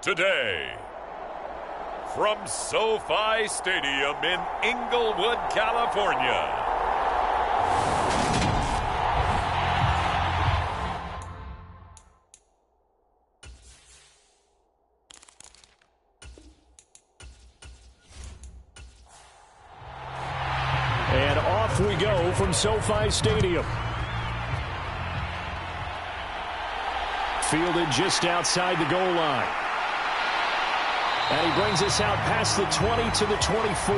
today. From SoFi Stadium in Inglewood, California. And off we go from SoFi Stadium. Fielded just outside the goal line. And he brings us out past the 20 to the 24.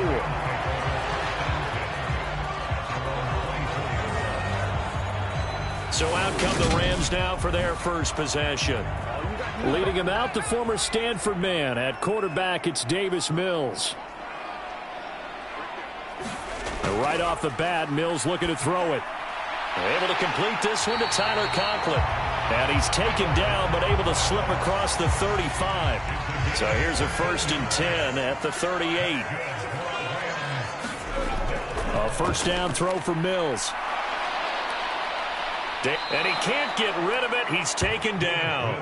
So out come the Rams now for their first possession. Leading him out, the former Stanford man. At quarterback, it's Davis Mills. And right off the bat, Mills looking to throw it. Able to complete this one to Tyler Conklin. And he's taken down, but able to slip across the 35. So here's a 1st and 10 at the 38. A first down throw for Mills. And he can't get rid of it. He's taken down.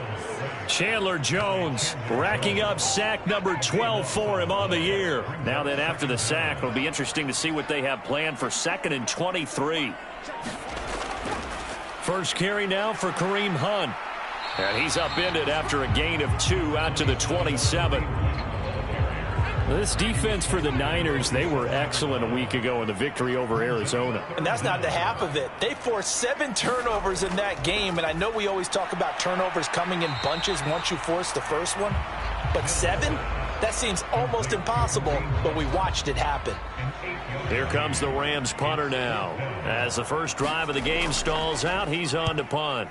Chandler Jones racking up sack number 12 for him on the year. Now then, after the sack, it'll be interesting to see what they have planned for 2nd and 23. First carry now for Kareem Hunt. And he's upended after a gain of 2 out to the 27. This defense for the Niners, they were excellent a week ago in the victory over Arizona. And that's not the half of it. They forced 7 turnovers in that game, and I know we always talk about turnovers coming in bunches once you force the first one. But 7? That seems almost impossible, but we watched it happen. Here comes the Rams punter now. As the first drive of the game stalls out, he's on to punt.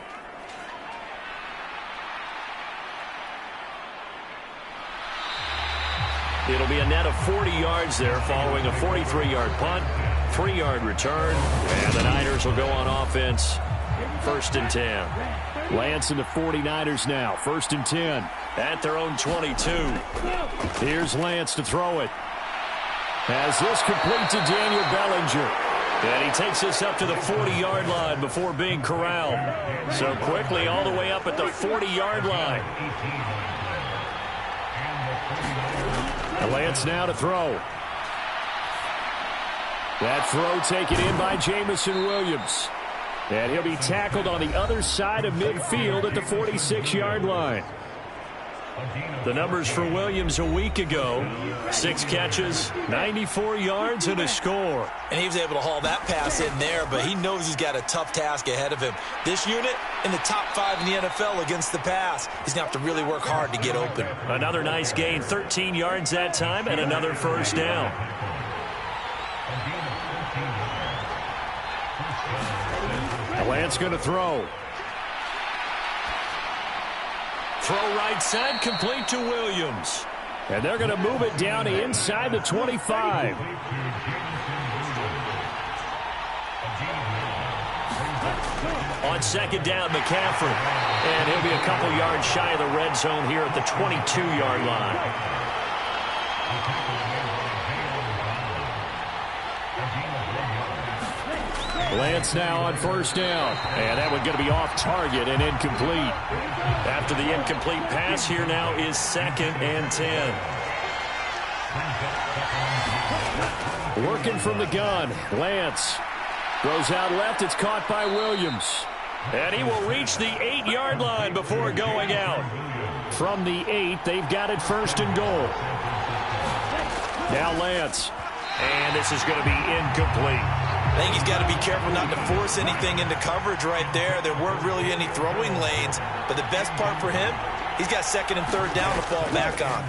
It'll be a net of 40 yards there following a 43-yard punt, 3-yard return, and the Niners will go on offense. 1st and 10. Lance and the 49ers now. 1st and 10 at their own 22. Here's Lance to throw it. As this complete to Daniel Bellinger. And he takes this up to the 40-yard line before being corralled. So quickly all the way up at the 40-yard line. And Lance now to throw. That throw taken in by Jamison Williams. And he'll be tackled on the other side of midfield at the 46-yard line. The numbers for Williams a week ago: 6 catches, 94 yards, and a score. And he was able to haul that pass in there, but he knows he's got a tough task ahead of him. This unit in the top 5 in the NFL against the pass. He's going to have to really work hard to get open. Another nice gain, 13 yards that time, and another first down. Lance going to throw. Throw right side, complete to Williams. And they're going to move it down inside the 25. On 2nd down, McCaffrey. And he'll be a couple yards shy of the red zone here at the 22-yard line. Lance now on 1st down. And that one's going to be off target and incomplete. After the incomplete pass, here now is 2nd and 10. Working from the gun. Lance goes out left. It's caught by Williams. And he will reach the 8-yard line before going out. From the 8, they've got it 1st and goal. Now Lance. And this is going to be incomplete. I think he's got to be careful not to force anything into coverage right there. There weren't really any throwing lanes, but the best part for him, he's got 2nd and 3rd down to fall back on.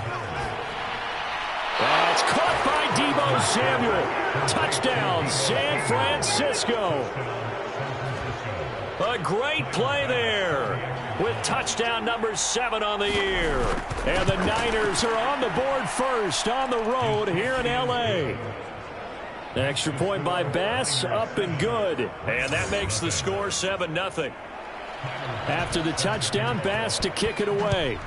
It's caught by Deebo Samuel. Touchdown, San Francisco. A great play there with touchdown number 7 on the year. And the Niners are on the board first on the road here in L.A. Extra point by Bass, up and good. And that makes the score 7-0. After the touchdown, Bass to kick it away.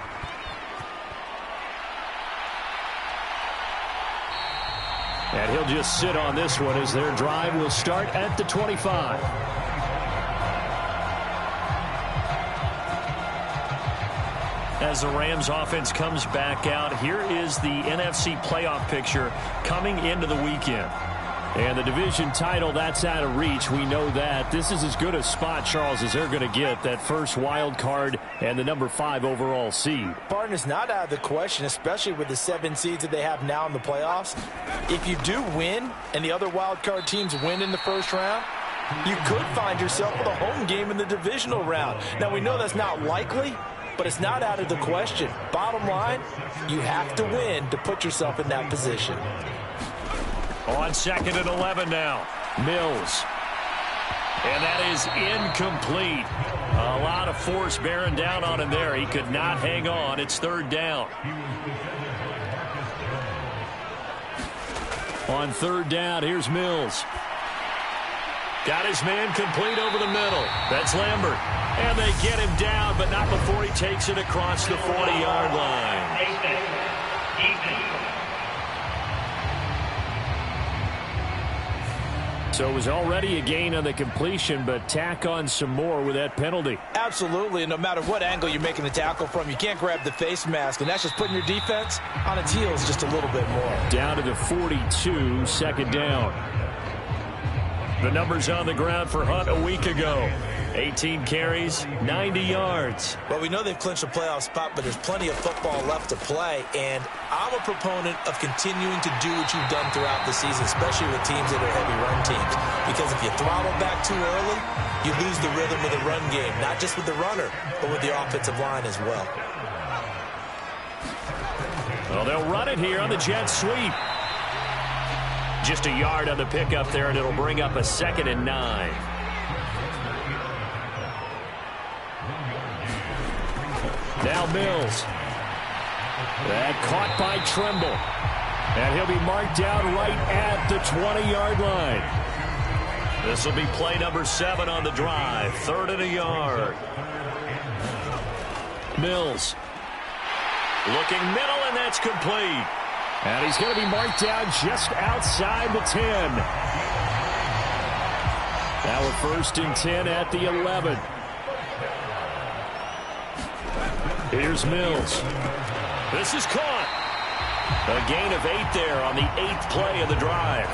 And he'll just sit on this one as their drive will start at the 25. As the Rams offense comes back out, here is the NFC playoff picture coming into the weekend. And the division title, that's out of reach. We know that. This is as good a spot, Charles, as they're going to get, that first wild card and the number 5 overall seed. Barton is not out of the question, especially with the 7 seeds that they have now in the playoffs. If you do win and the other wild card teams win in the first round, you could find yourself with a home game in the divisional round. Now, we know that's not likely, but it's not out of the question. Bottom line, you have to win to put yourself in that position. On 2nd and 11 now. Mills. And that is incomplete. A lot of force bearing down on him there. He could not hang on. It's 3rd down. On 3rd down, here's Mills. Got his man complete over the middle. That's Lambert. And they get him down, but not before he takes it across the 40-yard line. So it was already a gain on the completion, but tack on some more with that penalty. Absolutely, and no matter what angle you're making the tackle from, you can't grab the face mask, and that's just putting your defense on its heels just a little bit more. Down to the 42, 2nd down. The numbers on the ground for Hunt a week ago. 18 carries, 90 yards. Well, we know they've clinched a playoff spot, but there's plenty of football left to play, and I'm a proponent of continuing to do what you've done throughout the season, especially with teams that are heavy run teams, because if you throttle back too early, you lose the rhythm of the run game, not just with the runner, but with the offensive line as well. Well, they'll run it here on the jet sweep. Just a yard on the pickup there, and it'll bring up a 2nd and 9. Now Mills. That caught by Trimble. And he'll be marked down right at the 20-yard line. This will be play number 7 on the drive. 3rd and a yard. Mills. Looking middle, and that's complete. And he's going to be marked down just outside the 10. Now a 1st and 10 at the 11. Here's Mills. This is caught. A gain of 8 there on the 8th play of the drive.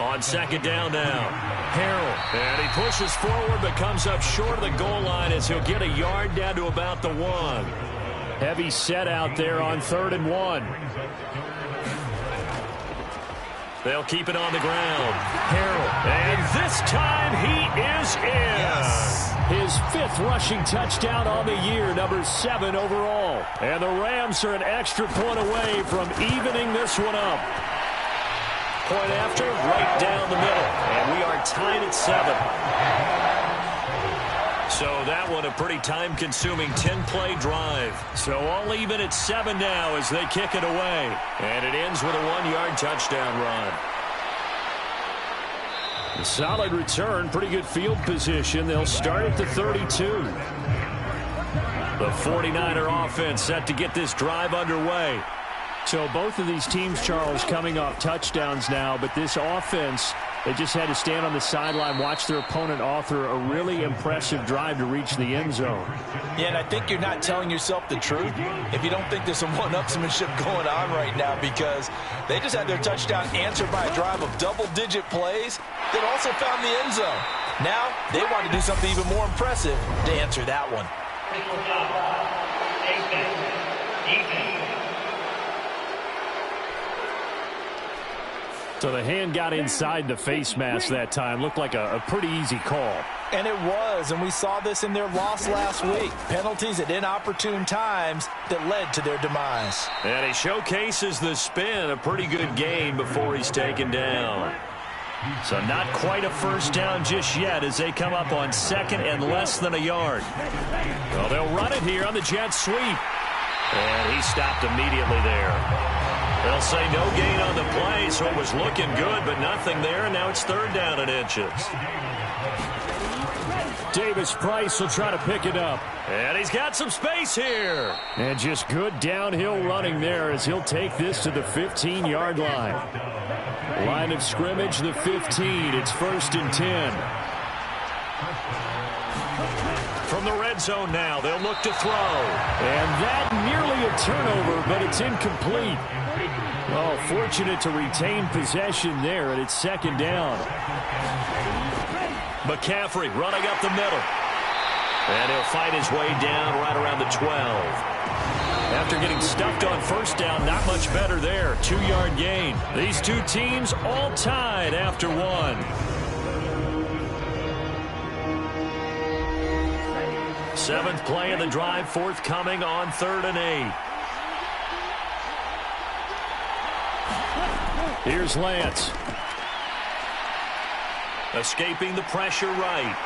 On 2nd down now. Harrell. And he pushes forward but comes up short of the goal line as he'll get a yard down to about the 1. Heavy set out there on 3rd and 1. They'll keep it on the ground. Harrell. And this time he is in. Yes. His 5th rushing touchdown on the year, number 7 overall. And the Rams are an extra point away from evening this one up. Point after, right down the middle. And we are tied at 7. So that one a pretty time-consuming 10-play drive. So all even at 7 now as they kick it away. And it ends with a 1-yard touchdown run. A solid return, pretty good field position. They'll start at the 32. The 49er offense set to get this drive underway. So both of these teams, Charles, coming off touchdowns now, but this offense, they just had to stand on the sideline, watch their opponent author a really impressive drive to reach the end zone. Yeah, and I think you're not telling yourself the truth if you don't think there's some one-upsmanship going on right now, because they just had their touchdown answered by a drive of double-digit plays that also found the end zone. Now they want to do something even more impressive to answer that one. So the hand got inside the face mask that time. Looked like a pretty easy call. And it was, and we saw this in their loss last week. Penalties at inopportune times that led to their demise. And he showcases the spin, a pretty good gain before he's taken down. So not quite a first down just yet as they come up on 2nd and less than a yard. Well, they'll run it here on the jet sweep. And he stopped immediately there. They'll say no gain on the play, so it was looking good, but nothing there, and now it's 3rd down and inches. Davis Price will try to pick it up. And he's got some space here. And just good downhill running there as he'll take this to the 15-yard line. Line of scrimmage, the 15. It's 1st and 10. From the red zone now, they'll look to throw. And that nearly a turnover, but it's incomplete. Well, fortunate to retain possession there, and it's 2nd down. McCaffrey running up the middle. And he'll fight his way down right around the 12. After getting stuffed on 1st down, not much better there. 2-yard gain. These two teams all tied after 1. 7th play of the drive forthcoming on 3rd and 8. Here's Lance. Escaping the pressure right.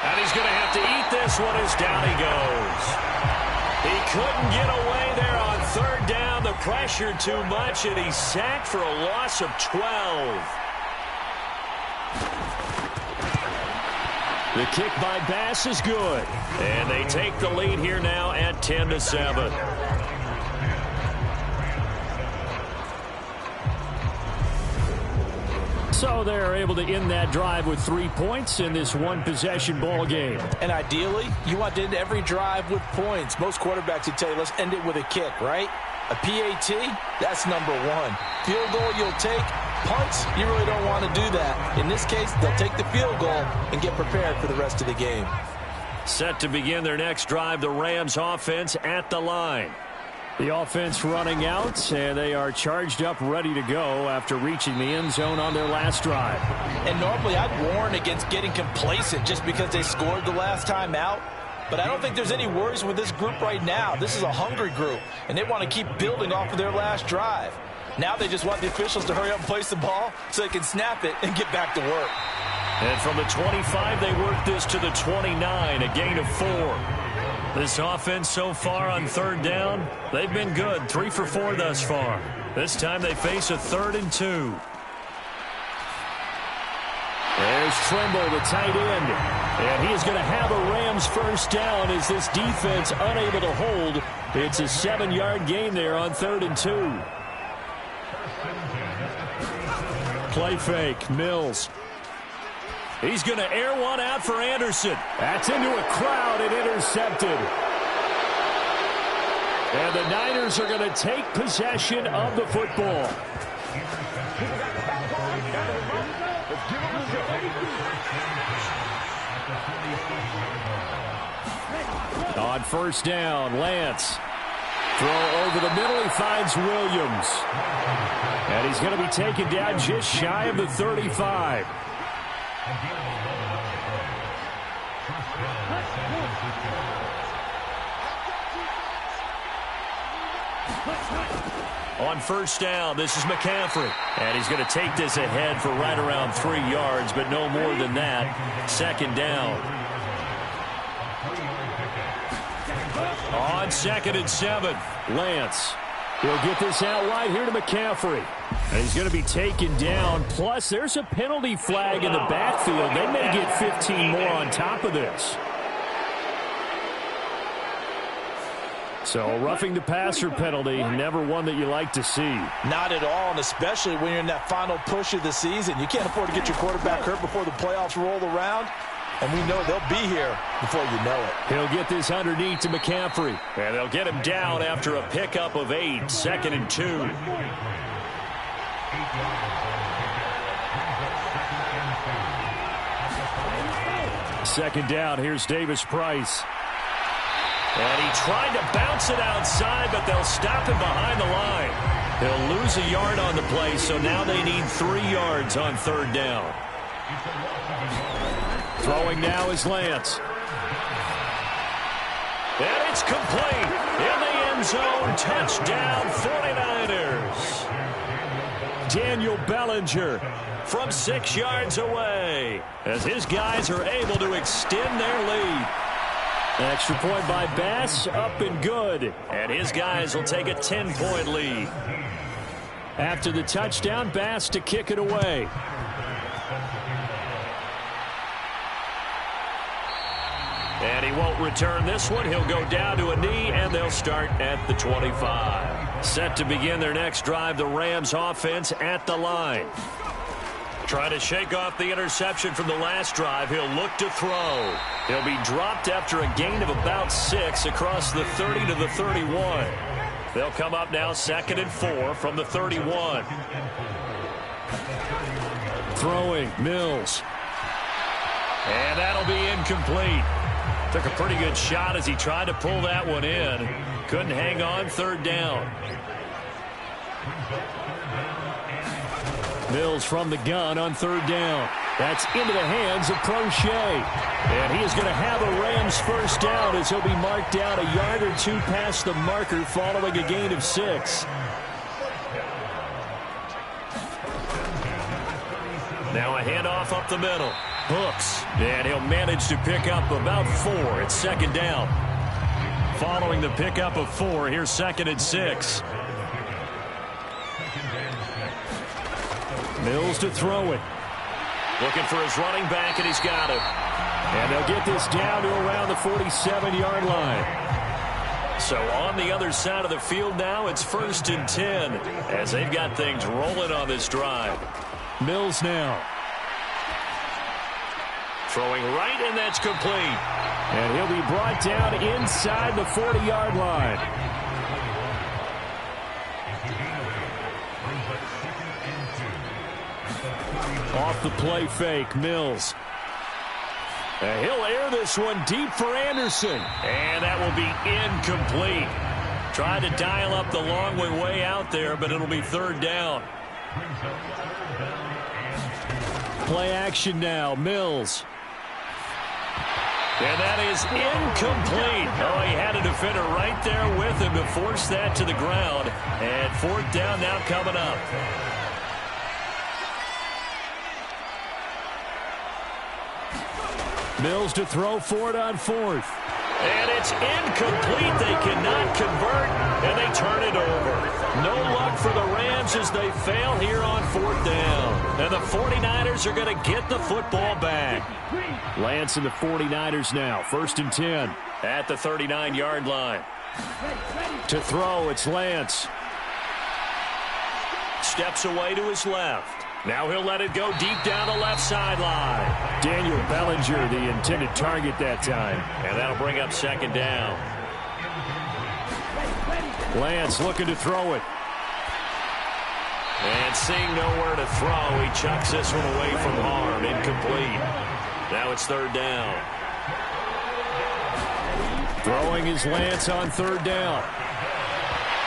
And he's going to have to eat this one as down he goes. He couldn't get away there on 3rd down. The pressure too much, and he's sacked for a loss of 12. The kick by Bass is good. And they take the lead here now at 10-7. So they're able to end that drive with 3 points in this one-possession ball game. And ideally, you want to end every drive with points. Most quarterbacks would tell you, let's end it with a kick, right? A PAT, that's number 1. Field goal you'll take. Punts, you really don't want to do that. In this case, they'll take the field goal and get prepared for the rest of the game. Set to begin their next drive, the Rams offense at the line. The offense running out, and they are charged up, ready to go after reaching the end zone on their last drive. And normally I'd warn against getting complacent just because they scored the last time out. But I don't think there's any worries with this group right now. This is a hungry group, and they want to keep building off of their last drive. Now they just want the officials to hurry up and place the ball so they can snap it and get back to work. And from the 25, they work this to the 29, a gain of 4. This offense so far on 3rd down, they've been good. 3 for 4 thus far. This time they face a 3rd and 2. There's Trimble, the tight end. And he is going to have a Rams 1st down as this defense unable to hold. It's a 7-yard gain there on 3rd and 2. Play fake, Mills. He's going to air one out for Anderson. That's into a crowd and intercepted. And the Niners are going to take possession of the football. On 1st down, Lance. Throw over the middle, he finds Williams. And he's going to be taken down just shy of the 35. On 1st down, this is McCaffrey. And he's going to take this ahead for right around 3 yards, but no more than that. 2nd down. On 2nd and 7, Lance. He'll get this out wide here to McCaffrey. And he's going to be taken down. Plus, there's a penalty flag in the backfield. They may get 15 more on top of this. So, roughing the passer penalty, never one that you like to see. Not at all, and especially when you're in that final push of the season. You can't afford to get your quarterback hurt before the playoffs roll around. And we know they'll be here before you know it. He'll get this underneath to McCaffrey. And they'll get him down after a pickup of 8. 2nd and 2. Second down, here's Davis Price. And he tried to bounce it outside, but they'll stop him behind the line. He'll lose a yard on the play, so now they need 3 yards on 3rd down. Throwing now is Lance. And it's complete. In the end zone, touchdown 49ers. Daniel Bellinger from 6 yards away as his guys are able to extend their lead. Extra point by Bass, up and good. And his guys will take a 10-point lead. After the touchdown, Bass to kick it away. And he won't return this one. He'll go down to a knee, and they'll start at the 25. Set to begin their next drive, the Rams offense at the line. Trying to shake off the interception from the last drive. He'll look to throw. He'll be dropped after a gain of about 6 across the 30 to the 31. They'll come up now 2nd and 4 from the 31. Throwing, Mills. And that'll be incomplete. Took a pretty good shot as he tried to pull that one in. Couldn't hang on, 3rd down. Mills from the gun on 3rd down. That's into the hands of Crochet. And he is going to have a Rams 1st down as he'll be marked down a yard or 2 past the marker following a gain of 6. Now a handoff up the middle. Hooks. And he'll manage to pick up about 4 at 2nd down. Following the pickup of 4, here's 2nd and 6. Mills to throw it. Looking for his running back, and he's got it. And they'll get this down to around the 47-yard line. So on the other side of the field now, it's 1st and 10 as they've got things rolling on this drive. Mills now. Throwing right, and that's complete. And he'll be brought down inside the 40-yard line. Off the play fake, Mills. And he'll air this one deep for Anderson. And that will be incomplete. Tried to dial up the long way out there, but it'll be 3rd down. Play action now, Mills. And that is incomplete. Oh, he had a defender right there with him to force that to the ground. And 4th down now coming up. Mills to throw for it on 4th. And it's incomplete. They cannot convert, and they turn it over. No luck for the Rams as they fail here on 4th down. And the 49ers are going to get the football back. Lance and the 49ers now. 1st and 10 at the 39-yard line. To throw, it's Lance. Steps away to his left. Now he'll let it go deep down the left sideline. Daniel Bellinger, the intended target that time. And that'll bring up 2nd down. Lance looking to throw it. And seeing nowhere to throw, he chucks this one away from harm. Incomplete. Now it's 3rd down. Throwing is Lance on 3rd down.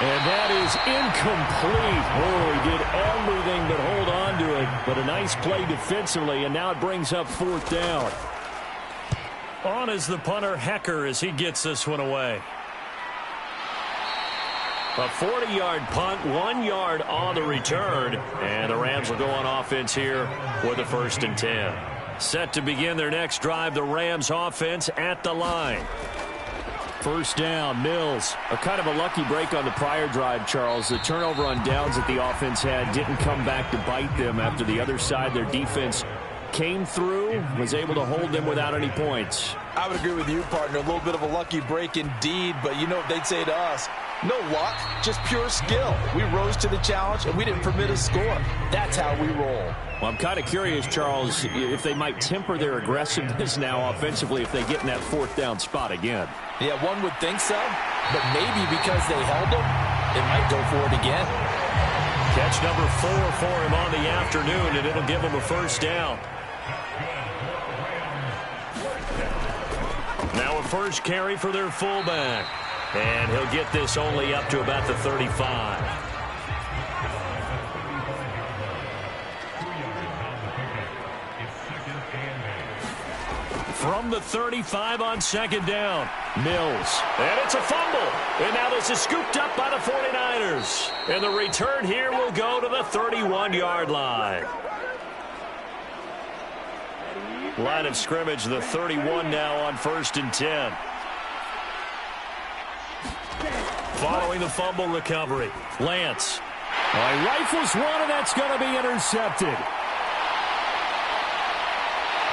And that is incomplete. Oh, he did everything but hold on to it. But a nice play defensively, and now it brings up 4th down. On is the punter, Hecker, as he gets this one away. A 40-yard punt, 1 yard on the return. And the Rams will go on offense here with a 1st and 10. Set to begin their next drive, the Rams offense at the line. 1st down, Mills. A kind of a lucky break on the prior drive, Charles. The turnover on downs that the offense had didn't come back to bite them after the other side. Their defense came through, was able to hold them without any points. I would agree with you, partner. A little bit of a lucky break indeed, but you know what they'd say to us? No luck, just pure skill. We rose to the challenge, and we didn't permit a score. That's how we roll. Well, I'm kind of curious, Charles, if they might temper their aggressiveness now offensively if they get in that 4th down spot again. Yeah, one would think so, but maybe because they held them, they might go for it again. Catch number 4 for him on the afternoon, and it'll give him a 1st down. Now a 1st carry for their fullback. And he'll get this only up to about the 35. From the 35 on 2nd down, Mills. And it's a fumble. And now this is scooped up by the 49ers. And the return here will go to the 31-yard line. Line of scrimmage, the 31 now on 1st and 10. Following the fumble recovery, Lance. Rifles one, and that's going to be intercepted.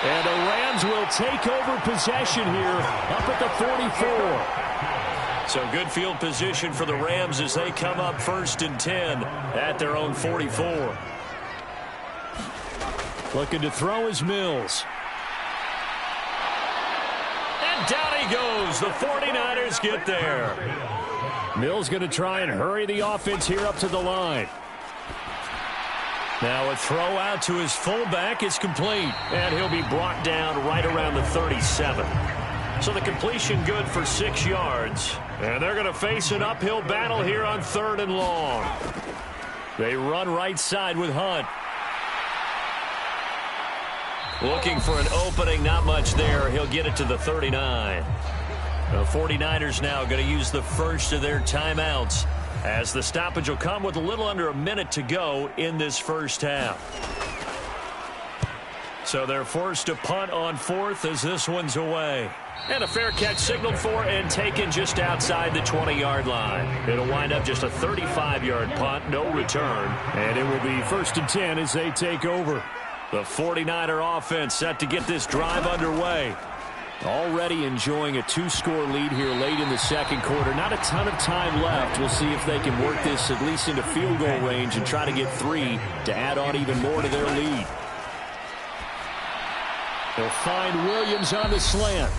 And the Rams will take over possession here up at the 44. So good field position for the Rams as they come up 1st and 10 at their own 44. Looking to throw is Mills. And down he goes. The 49ers get there. Mills going to try and hurry the offense here up to the line. Now a throw out to his fullback is complete. And he'll be brought down right around the 37. So the completion good for 6 yards. And they're going to face an uphill battle here on 3rd and long. They run right side with Hunt. Looking for an opening, not much there. He'll get it to the 39. The 49ers now going to use the first of their timeouts as the stoppage will come with a little under a minute to go in this first half. So they're forced to punt on 4th as this one's away. And a fair catch signaled for and taken just outside the 20-yard line. It'll wind up just a 35-yard punt, no return. And it will be 1st and 10 as they take over. The 49er offense set to get this drive underway. Already enjoying a 2-score lead here late in the second quarter. Not a ton of time left. We'll see if they can work this at least into field goal range and try to get 3 to add on even more to their lead. They'll find Williams on the slant.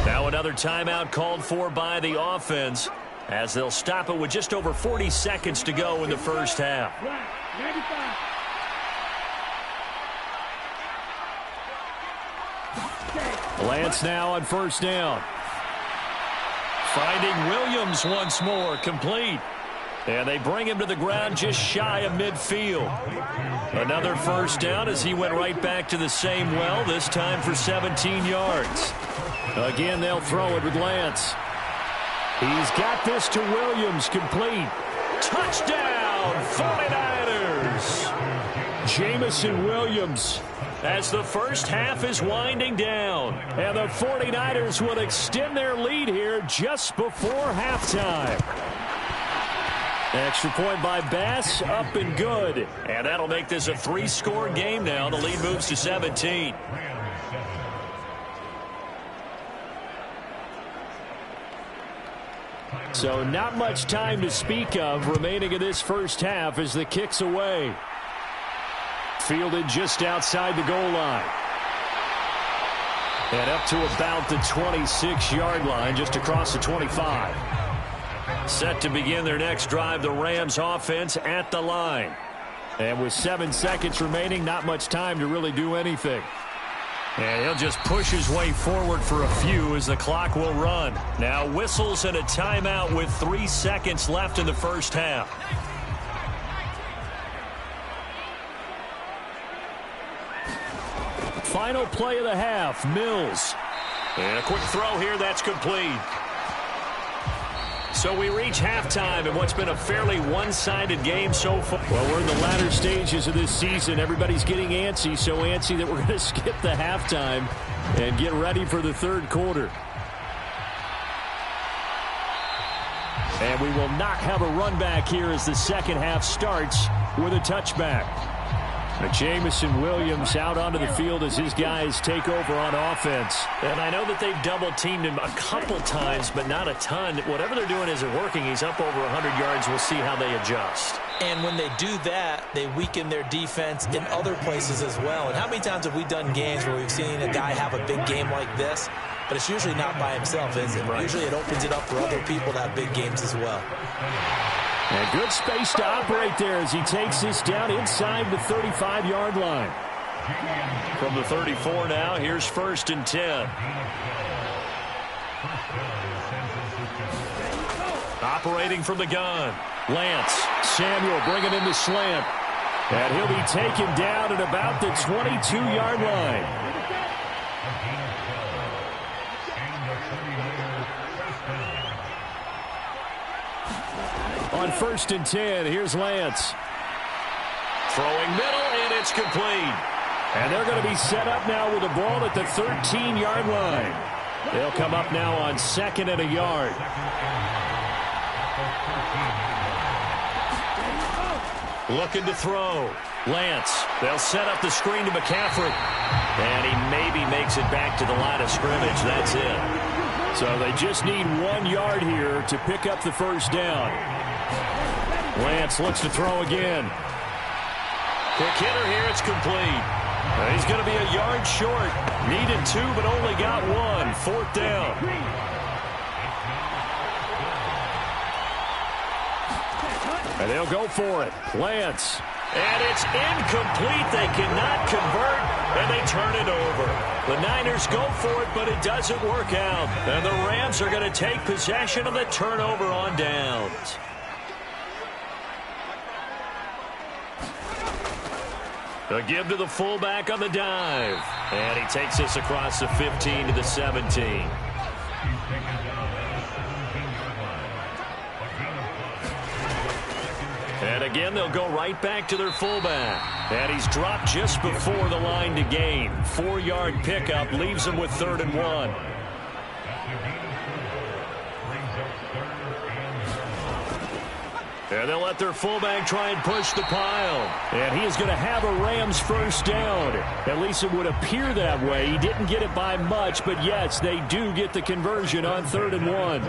Now another timeout called for by the offense as they'll stop it with just over 40 seconds to go in the first half. Lance now on 1st down. Finding Williams once more, complete. And they bring him to the ground just shy of midfield. Another 1st down as he went right back to the same well, this time for 17 yards. Again, they'll throw it with Lance. He's got this to Williams, complete. Touchdown, 49ers! Jamison Williams as the first half is winding down. And the 49ers will extend their lead here just before halftime. Extra point by Bass, up and good. And that'll make this a 3-score game now. The lead moves to 17. So not much time to speak of remaining in this first half as the kick's away. Fielded just outside the goal line. And up to about the 26-yard line, just across the 25. Set to begin their next drive, the Rams offense at the line. And with 7 seconds remaining, not much time to really do anything. And he'll just push his way forward for a few as the clock will run. Now whistles and a timeout with 3 seconds left in the first half. Final play of the half, Mills. And a quick throw here, that's complete. So we reach halftime in what's been a fairly one-sided game so far. Well, we're in the latter stages of this season. Everybody's getting antsy, so antsy that we're going to skip the halftime and get ready for the third quarter. And we will not have a run back here as the second half starts with a touchback. Jamison Williams out onto the field as his guys take over on offense. And I know that they've double-teamed him a couple times, but not a ton. Whatever they're doing isn't working. He's up over 100 yards. We'll see how they adjust. And when they do that, they weaken their defense in other places as well. And how many times have we done games where we've seen a guy have a big game like this? But it's usually not by himself, is it? Right. Usually it opens it up for other people to have big games as well. And good space to operate there as he takes this down inside the 35-yard line. From the 34 now, here's 1st and 10. Operating from the gun. Lance. Samuel bringing in the slant. And he'll be taken down at about the 22-yard line. On 1st and 10, here's Lance. Throwing middle, and it's complete. And they're going to be set up now with the ball at the 13-yard line. They'll come up now on 2nd and a yard. Looking to throw. Lance. They'll set up the screen to McCaffrey. And he maybe makes it back to the line of scrimmage. That's it. So they just need 1 yard here to pick up the first down. Lance looks to throw again. Quick hitter here, it's complete. He's going to be a yard short. Needed 2, but only got 1. 4th down. And they'll go for it. Lance. And it's incomplete. They cannot convert, and they turn it over. The Niners go for it, but it doesn't work out. And the Rams are going to take possession of the turnover on downs. A give to the fullback on the dive. And he takes us across the 15 to the 17. And again, they'll go right back to their fullback. And he's dropped just before the line to gain. 4-yard pickup leaves him with 3rd and 1. And they'll let their fullback try and push the pile. And he is going to have a Rams 1st down. At least it would appear that way. He didn't get it by much, but yes, they do get the conversion on 3rd and 1.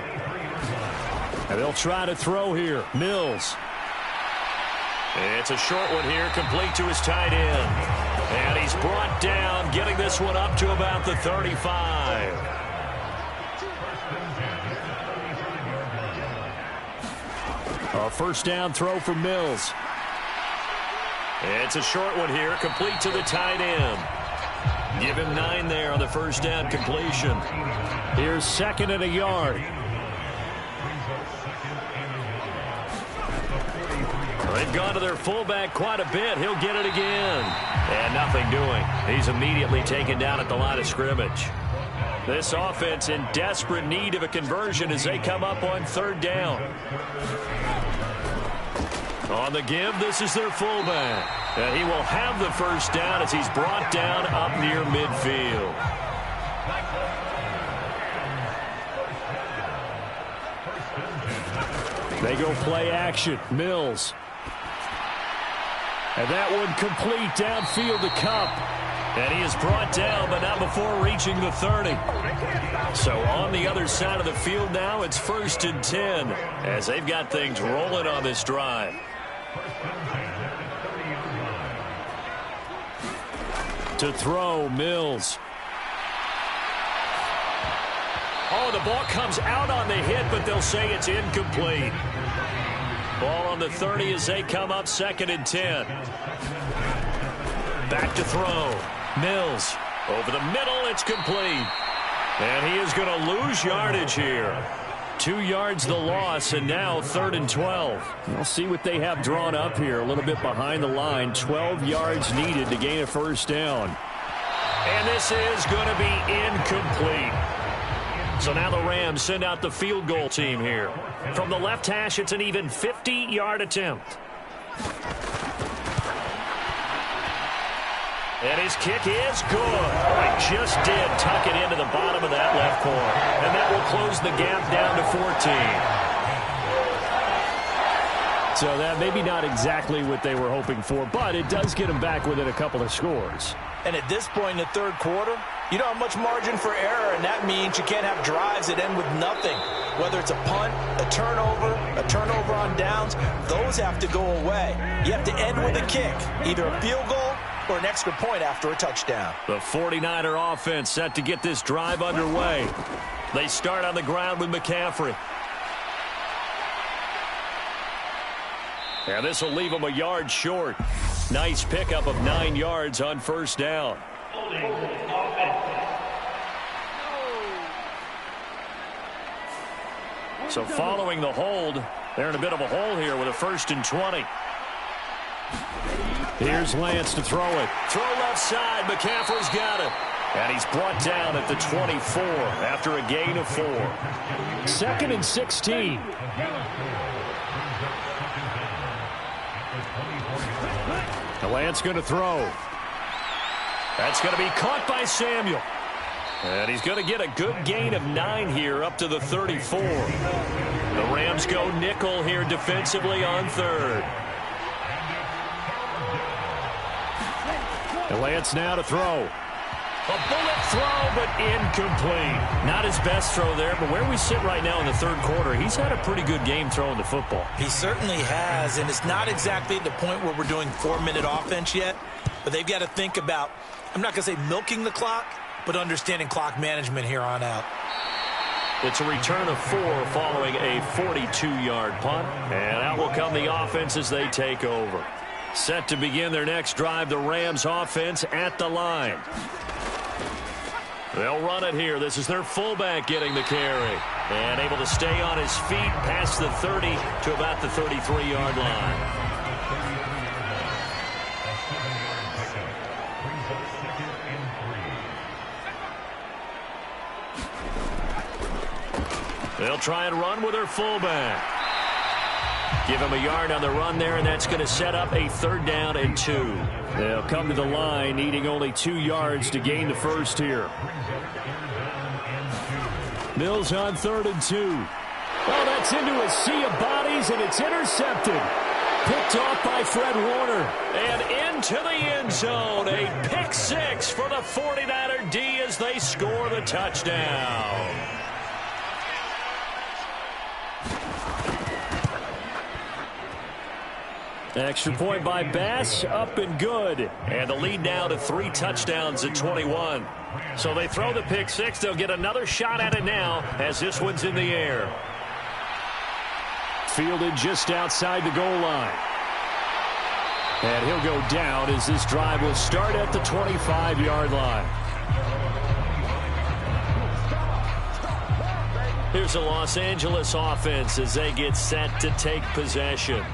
And they'll try to throw here. Mills. It's a short one here, complete to his tight end. And he's brought down, getting this one up to about the 35. A 1st down throw for Mills. It's a short one here, complete to the tight end. Give him 9 there on the 1st down completion. Here's 2nd and a yard. They've gone to their fullback quite a bit. He'll get it again. And nothing doing. He's immediately taken down at the line of scrimmage. This offense in desperate need of a conversion as they come up on 3rd down. On the give, this is their fullback. And he will have the 1st down as he's brought down up near midfield. They go play action. Mills. And that one complete downfield to Kupp. And he is brought down, but not before reaching the 30. So on the other side of the field now, it's 1st and 10 as they've got things rolling on this drive. To throw, Mills. Oh, the ball comes out on the hit, but they'll say it's incomplete. Ball on the 30 as they come up 2nd and 10. Back to throw. Mills. Over the middle, it's complete. And he is going to lose yardage here. 2 yards the loss, and now 3rd and 12. We'll see what they have drawn up here. A little bit behind the line. 12 yards needed to gain a 1st down. And this is going to be incomplete. So now the Rams send out the field goal team here. From the left hash, it's an even 50-yard attempt. And his kick is good. He just did tuck it into the bottom of that left corner. And that will close the gap down to 14. So that maybe not exactly what they were hoping for, but it does get them back within a couple of scores. And at this point in the 3rd quarter, you don't have much margin for error, and that means you can't have drives that end with nothing. Whether it's a punt, a turnover on downs, those have to go away. You have to end with a kick, either a field goal or an extra point after a touchdown. The 49er offense set to get this drive underway. They start on the ground with McCaffrey. And this will leave them a yard short. Nice pickup of 9 yards on 1st down. So following the hold, they're in a bit of a hole here with a 1st and 20. Here's Lance to throw it. Throw left side. McCaffrey's got it. And he's brought down at the 24 after a gain of 4. 2nd and 16. Lance going to throw. That's going to be caught by Samuel. And he's going to get a good gain of 9 here up to the 34. The Rams go nickel here defensively on 3rd. And Lance now to throw. A bullet throw, but incomplete. Not his best throw there, but where we sit right now in the 3rd quarter, he's had a pretty good game throwing the football. He certainly has, and it's not exactly at the point where we're doing 4-minute offense yet. But they've got to think about, I'm not going to say milking the clock, but understanding clock management here on out. It's a return of 4 following a 42-yard punt. And out will come the offense as they take over. Set to begin their next drive, the Rams offense at the line. They'll run it here. This is their fullback getting the carry. And able to stay on his feet past the 30 to about the 33-yard line. They'll try and run with their fullback. Give him a yard on the run there, and that's going to set up a 3rd down and 2. They'll come to the line, needing only 2 yards to gain the first here. Mills on 3rd and 2. Oh, that's into a sea of bodies, and it's intercepted. Picked off by Fred Warner. And into the end zone. A pick 6 for the 49er D as they score the touchdown. Extra point by Bass, up and good. And the lead now to 3 touchdowns at 21. So they throw the pick 6. They'll get another shot at it now as this one's in the air. Fielded just outside the goal line. And he'll go down as this drive will start at the 25-yard line. Here's the Los Angeles offense as they get set to take possession.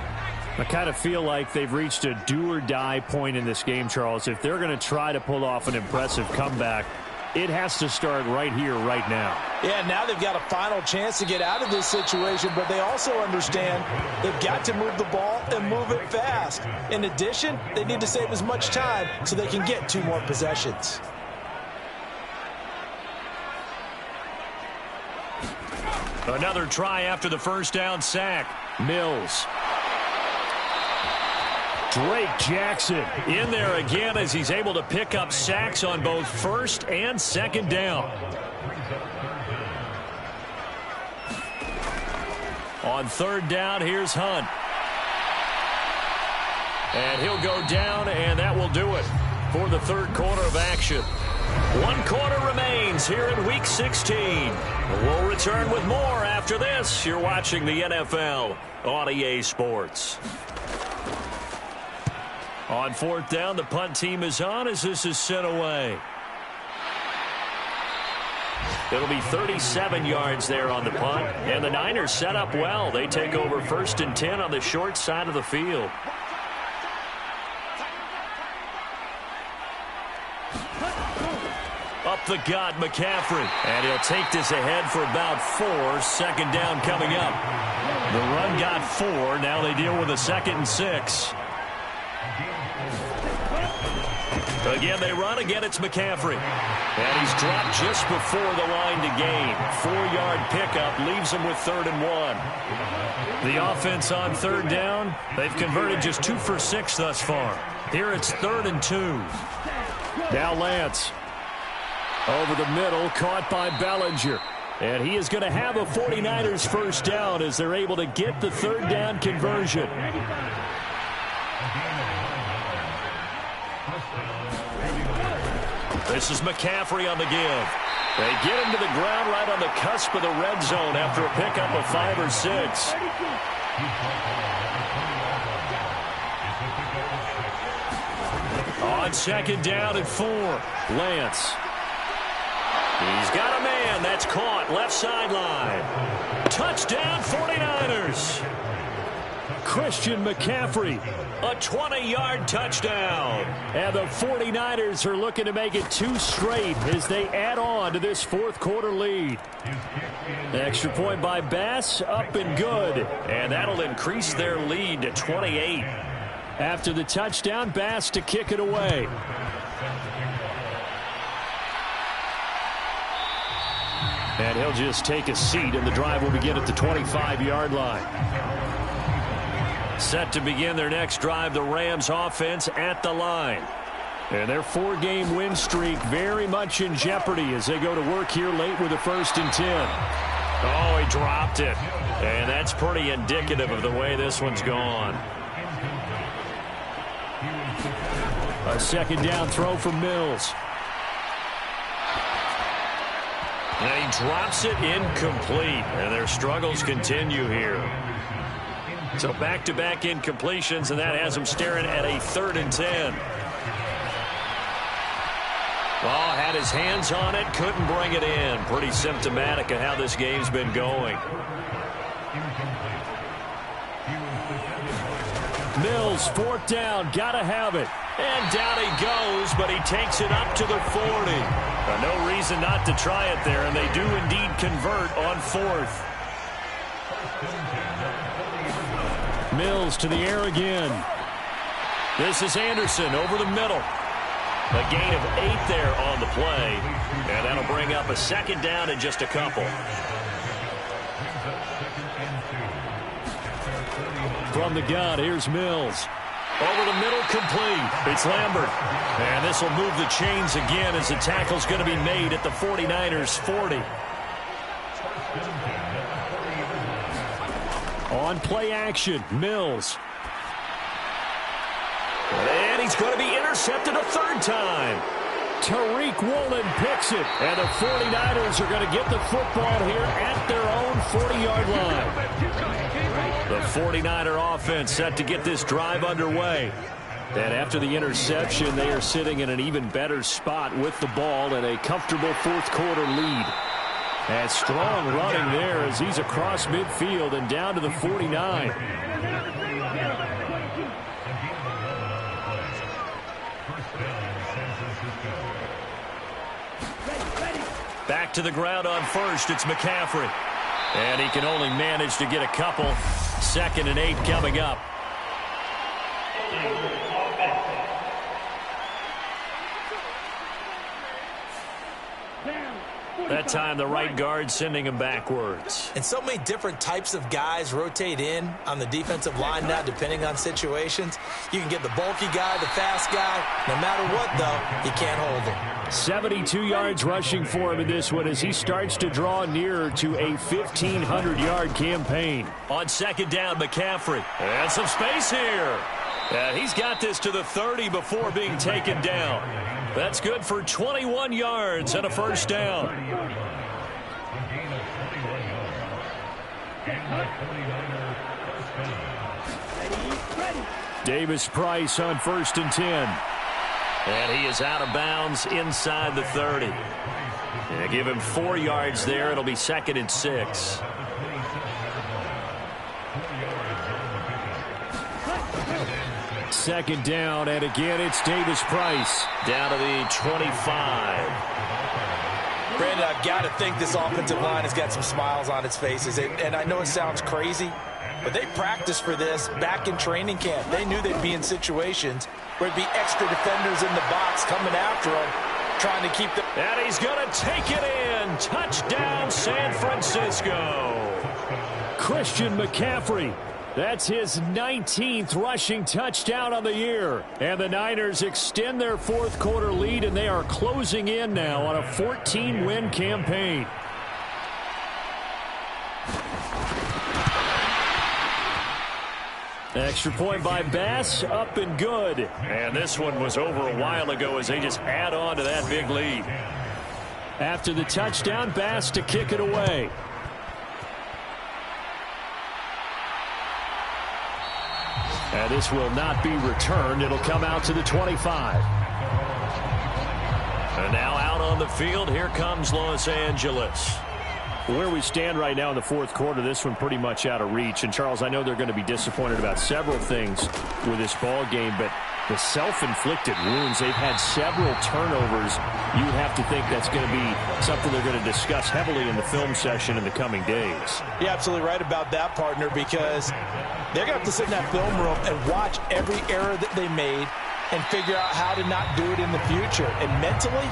I kind of feel like they've reached a do-or-die point in this game, Charles. If they're going to try to pull off an impressive comeback, it has to start right here, right now. Yeah, now they've got a final chance to get out of this situation, but they also understand they've got to move the ball and move it fast. In addition, they need to save as much time so they can get 2 more possessions. Another try after the first down sack. Mills. Drake Jackson in there again as he's able to pick up sacks on both 1st and 2nd down. On 3rd down, here's Hunt. And he'll go down, and that will do it for the 3rd quarter of action. 1 quarter remains here in Week 16. We'll return with more after this. You're watching the NFL on EA Sports. On 4th down, the punt team is on as this is sent away. It'll be 37 yards there on the punt, and the Niners set up well. They take over 1st and 10 on the short side of the field. Up the gut, McCaffrey. And he'll take this ahead for about 4. 2nd down coming up. The run got 4. Now they deal with a 2nd and 6. Again, they run. Again, it's McCaffrey. And he's dropped just before the line to gain. 4-yard pickup leaves him with 3rd and 1. The offense on 3rd down, they've converted just 2 for 6 thus far. Here it's 3rd and 2. Now Lance. Over the middle, caught by Bellinger. And he is going to have a 49ers first down as they're able to get the 3rd down conversion. This is McCaffrey on the give. They get him to the ground right on the cusp of the red zone after a pickup of 5 or 6. On 2nd down and 4, Lance. He's got a man. That's caught. Left sideline. Touchdown 49ers. Christian McCaffrey. A 20-yard touchdown. And the 49ers are looking to make it 2 straight as they add on to this 4th quarter lead. Extra point by Bass. Up and good. And that'll increase their lead to 28. After the touchdown, Bass to kick it away. And he'll just take a seat, and the drive will begin at the 25-yard line. Set to begin their next drive, the Rams offense at the line. And their 4-game win streak very much in jeopardy as they go to work here late with a 1st and 10. Oh, he dropped it. And that's pretty indicative of the way this one's gone. A second down throw from Mills. And he drops it incomplete. And their struggles continue here. So back-to-back incompletions, and that has them staring at a 3rd and 10. Oh, had his hands on it, couldn't bring it in. Pretty symptomatic of how this game's been going. Mills, 4th down, gotta have it. And down he goes, but he takes it up to the 40. No reason not to try it there, and they do indeed convert on 4th. Mills to the air again. This is Anderson over the middle. A gain of 8 there on the play, and that'll bring up a 2nd down in just a couple. From the gun, here's Mills. Over the middle, complete. It's Lambert. And this will move the chains again as the tackle's going to be made at the 49ers' 40. On play action, Mills. And he's going to be intercepted a 3rd time. Tariq Woolen picks it. And the 49ers are going to get the football here at their own 40-yard line. The 49er offense set to get this drive underway. And after the interception, they are sitting in an even better spot with the ball and a comfortable 4th quarter lead. And strong running there as he's across midfield and down to the 49. Back to the ground on 1st. It's McCaffrey. And he can only manage to get a couple. 2nd and 8 coming up. That time the right guard sending him backwards. And so many different types of guys rotate in on the defensive line now depending on situations. You can get the bulky guy, the fast guy. No matter what, though, you can't hold him. 72 yards rushing for him in this one as he starts to draw nearer to a 1,500-yard campaign. On 2nd down, McCaffrey. And some space here. And he's got this to the 30 before being taken down. That's good for 21 yards and a 1st down. Davis Price on 1st and 10. And he is out of bounds inside the 30. And give him 4 yards there. It'll be 2nd and 6. Second down, and again it's Davis Price. Down to the 25. Brandon, I've got to think this offensive line has got some smiles on its faces. And I know it sounds crazy, but they practiced for this back in training camp. They knew they'd be in situations where there'd be extra defenders in the box coming after them, trying to keep them. And he's going to take it in. Touchdown, San Francisco. Christian McCaffrey. That's his 19th rushing touchdown on the year. And the Niners extend their 4th quarter lead, and they are closing in now on a 14-win campaign. Extra point by Bass, up and good. And this one was over a while ago as they just add on to that big lead. After the touchdown, Bass to kick it away. And this will not be returned. It'll come out to the 25. And now out on the field, here comes Los Angeles. Where we stand right now in the 4th quarter, this one pretty much out of reach. And, Charles, I know they're going to be disappointed about several things with this ball game, but the self-inflicted wounds, they've had several turnovers. You have to think that's going to be something they're going to discuss heavily in the film session in the coming days. You're absolutely right about that, partner, because they're going to have to sit in that film room and watch every error that they made and figure out how to not do it in the future. And mentally,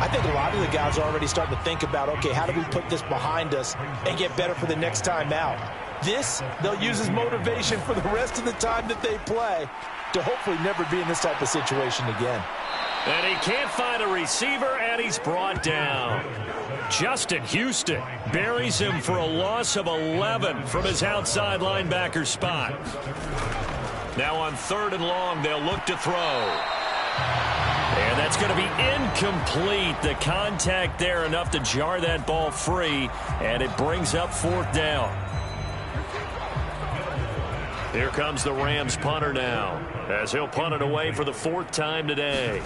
I think a lot of the guys are already starting to think about, okay, how do we put this behind us and get better for the next time out? This, they'll use as motivation for the rest of the time that they play to hopefully never be in this type of situation again. And he can't find a receiver, and he's brought down. Justin Houston buries him for a loss of 11 from his outside linebacker spot. Now on 3rd and long, they'll look to throw. And that's going to be incomplete. The contact there enough to jar that ball free, and it brings up 4th down. Here comes the Rams punter now, as he'll punt it away for the 4th time today.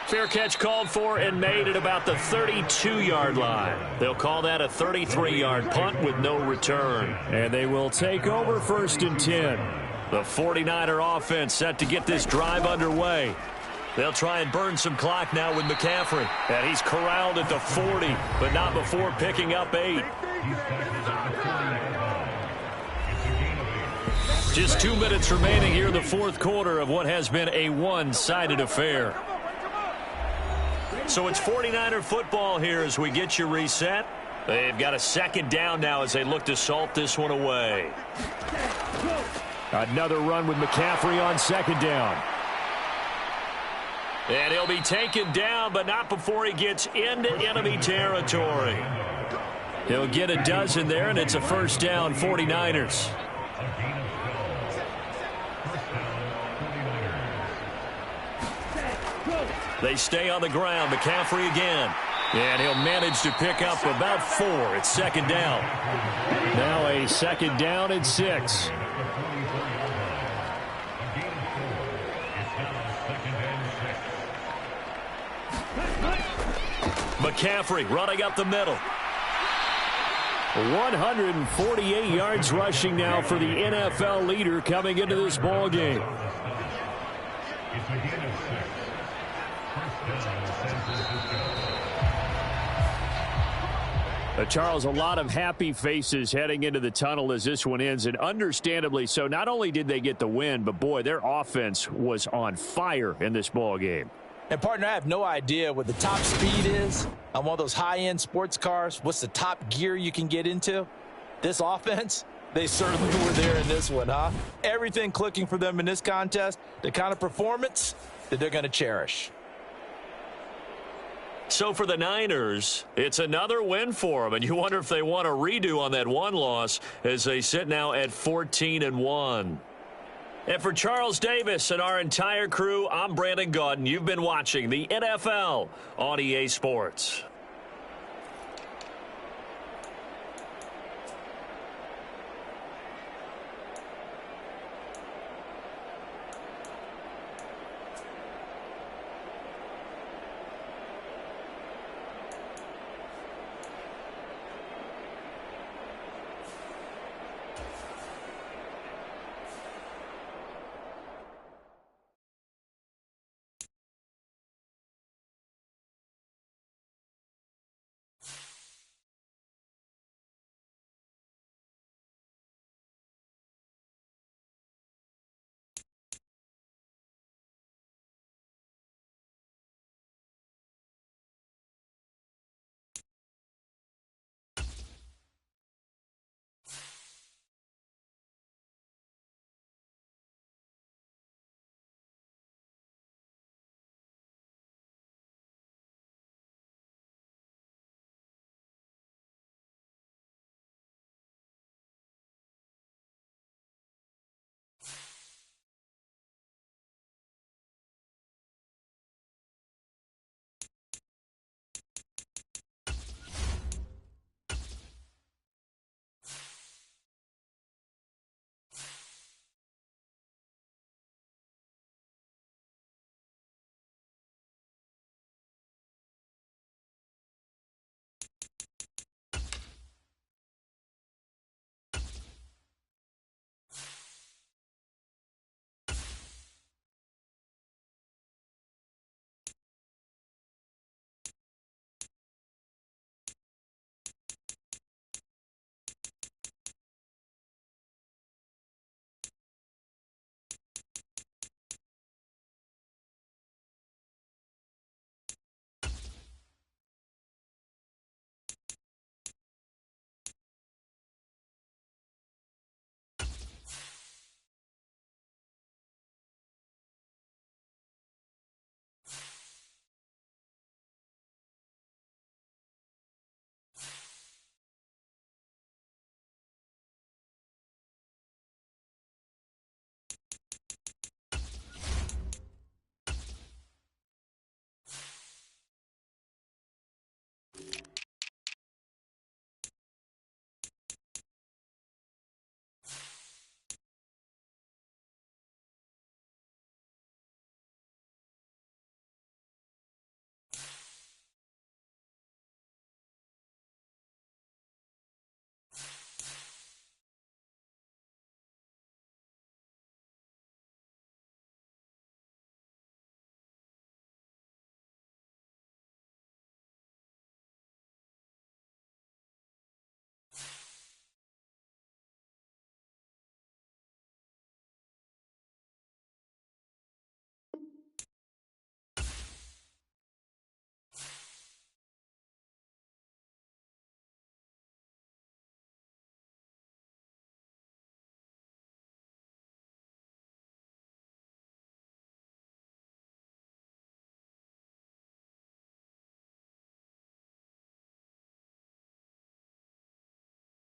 Fair catch called for and made at about the 32-yard line. They'll call that a 33-yard punt with no return. And they will take over 1st and 10. The 49er offense set to get this drive underway. They'll try and burn some clock now with McCaffrey. And he's corralled at the 40, but not before picking up 8. Just 2 minutes remaining here in the 4th quarter of what has been a one-sided affair. So it's 49er football here as we get you reset. They've got a 2nd down now as they look to salt this one away. Another run with McCaffrey on 2nd down. And he'll be taken down, but not before he gets into enemy territory. He'll get a dozen there, and it's a 1st down, 49ers. They stay on the ground. McCaffrey again. And he'll manage to pick up about 4. It's 2nd down. Now a 2nd down and 6. McCaffrey running up the middle. 148 yards rushing now for the NFL leader coming into this ball game. Charles, a lot of happy faces heading into the tunnel as this one ends, and understandably so. Not only did they get the win, but, boy, their offense was on fire in this ball game. And, partner, I have no idea what the top speed is on one of those high-end sports cars. What's the top gear you can get into? This offense, they certainly were there in this one, huh? Everything clicking for them in this contest, the kind of performance that they're going to cherish. So for the Niners, it's another win for them, and you wonder if they want a redo on that one loss as they sit now at 14-1. And for Charles Davis and our entire crew, I'm Brandon Gaudin. You've been watching the NFL on EA Sports.